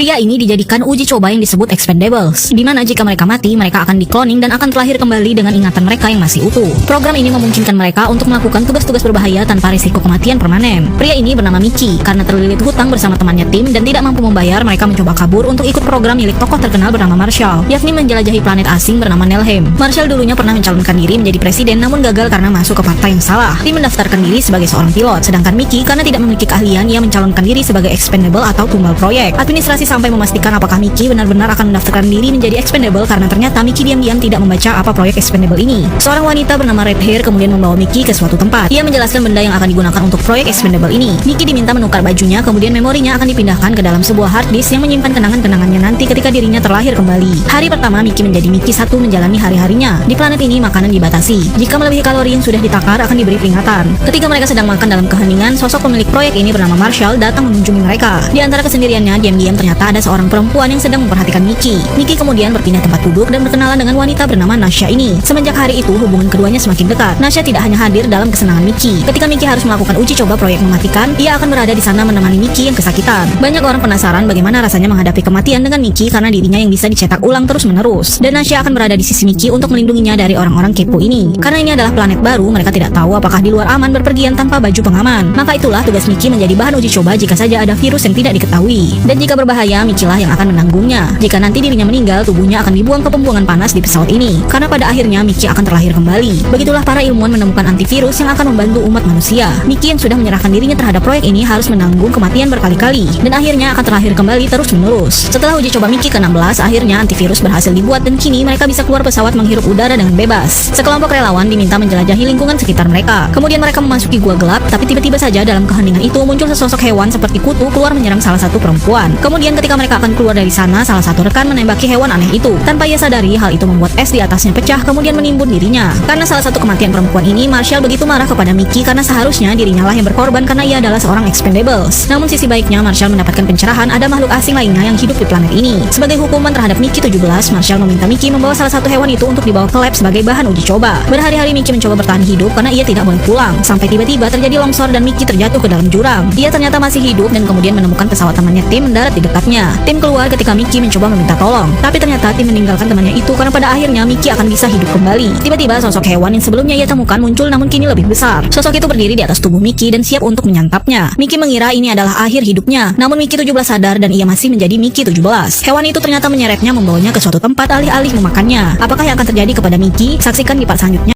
Pria ini dijadikan uji coba yang disebut Expendables, di mana jika mereka mati, mereka akan dikloning dan akan terlahir kembali dengan ingatan mereka yang masih utuh. Program ini memungkinkan mereka untuk melakukan tugas-tugas berbahaya tanpa risiko kematian permanen. Pria ini bernama Mickey. Karena terlilit hutang bersama temannya Tim dan tidak mampu membayar, mereka mencoba kabur untuk ikut program milik tokoh terkenal bernama Marshall, yakni menjelajahi planet asing bernama Nelheim. Marshall dulunya pernah mencalonkan diri menjadi presiden namun gagal karena masuk ke partai yang salah. Tim mendaftarkan diri sebagai seorang pilot, sedangkan Mickey karena tidak memiliki keahlian, ia mencalonkan diri sebagai expendable atau tumbal proyek. Administrasi sampai memastikan apakah Mickey benar-benar akan mendaftarkan diri menjadi expendable karena ternyata Mickey diam-diam tidak membaca apa proyek expendable ini. Seorang wanita bernama Red Hair kemudian membawa Mickey ke suatu tempat. Ia menjelaskan benda yang akan digunakan untuk proyek expendable ini. Mickey diminta menukar bajunya, kemudian memorinya akan dipindahkan ke dalam sebuah hard disk yang menyimpan kenangan-kenangannya nanti ketika dirinya terlahir kembali. Hari pertama Mickey menjadi Mickey 1 menjalani hari-harinya. Di planet ini makanan dibatasi. Jika melebihi kalori yang sudah ditakar akan diberi peringatan. Ketika mereka sedang makan dalam keheningan, sosok pemilik proyek ini bernama Marshall datang mengunjungi mereka. Di antara kesendiriannya, diam-diam ternyata ada seorang perempuan yang sedang memperhatikan Mickey. Mickey kemudian berpindah tempat duduk dan berkenalan dengan wanita bernama Nasha ini. Semenjak hari itu, hubungan keduanya semakin dekat. Nasha tidak hanya hadir dalam kesenangan Mickey. Ketika Mickey harus melakukan uji coba proyek mematikan, ia akan berada di sana menemani Mickey yang kesakitan. Banyak orang penasaran bagaimana rasanya menghadapi kematian dengan Mickey karena dirinya yang bisa dicetak ulang terus-menerus. Dan Nasha akan berada di sisi Mickey untuk melindunginya dari orang-orang kepo ini. Karena ini adalah planet baru, mereka tidak tahu apakah di luar aman berpergian tanpa baju pengaman. Maka itulah tugas Mickey menjadi bahan uji coba jika saja ada virus yang tidak diketahui. Dan jika berbahaya, Mickey lah yang akan menanggungnya. Jika nanti dirinya meninggal, tubuhnya akan dibuang ke pembuangan panas di pesawat ini. Karena pada akhirnya Mickey akan terlahir kembali. Begitulah para ilmuwan menemukan antivirus yang akan membantu umat manusia. Mickey yang sudah menyerahkan dirinya terhadap proyek ini harus menanggung kematian berkali-kali. Dan akhirnya akan terlahir kembali terus-menerus. Setelah uji coba Mickey ke-16, akhirnya antivirus berhasil dibuat dan kini mereka bisa keluar pesawat menghirup udara dengan bebas. Sekelompok relawan diminta menjelajahi lingkungan sekitar mereka. Kemudian mereka memasuki gua gelap, tapi tiba-tiba saja dalam keheningan itu muncul sesosok hewan seperti kutu keluar menyerang salah satu perempuan. Kemudian ketika mereka akan keluar dari sana, salah satu rekan menembaki hewan aneh itu. Tanpa ia sadari, hal itu membuat es di atasnya pecah kemudian menimbun dirinya. Karena salah satu kematian perempuan ini, Marshall begitu marah kepada Mickey karena seharusnya dirinya lah yang berkorban karena ia adalah seorang expendables. Namun sisi baiknya, Marshall mendapatkan pencerahan ada makhluk asing lainnya yang hidup di planet ini. Sebagai hukuman terhadap Mickey 17, Marshall meminta Mickey membawa salah satu hewan itu untuk dibawa ke lab sebagai bahan uji coba. Berhari-hari Mickey mencoba bertahan hidup karena ia tidak boleh pulang. Sampai tiba-tiba terjadi longsor dan Mickey terjatuh ke dalam jurang. Ia ternyata masih hidup dan kemudian menemukan pesawat temannya Tim mendarat di dekatnya. Tim keluar ketika Mickey mencoba meminta tolong. Tapi ternyata Tim meninggalkan temannya itu karena pada akhirnya Mickey akan bisa hidup kembali. Tiba-tiba sosok hewan yang sebelumnya ia temukan muncul namun kini lebih besar. Sosok itu berdiri di atas tubuh Mickey dan siap untuk menyantapnya. Mickey mengira ini adalah akhir hidupnya. Namun Mickey 17 sadar dan ia masih menjadi Mickey 17. Hewan itu ternyata menyeretnya membawanya ke suatu tempat alih-alih memakannya. Apakah yang akan terjadi kepada Mickey? Saksikan di part selanjutnya.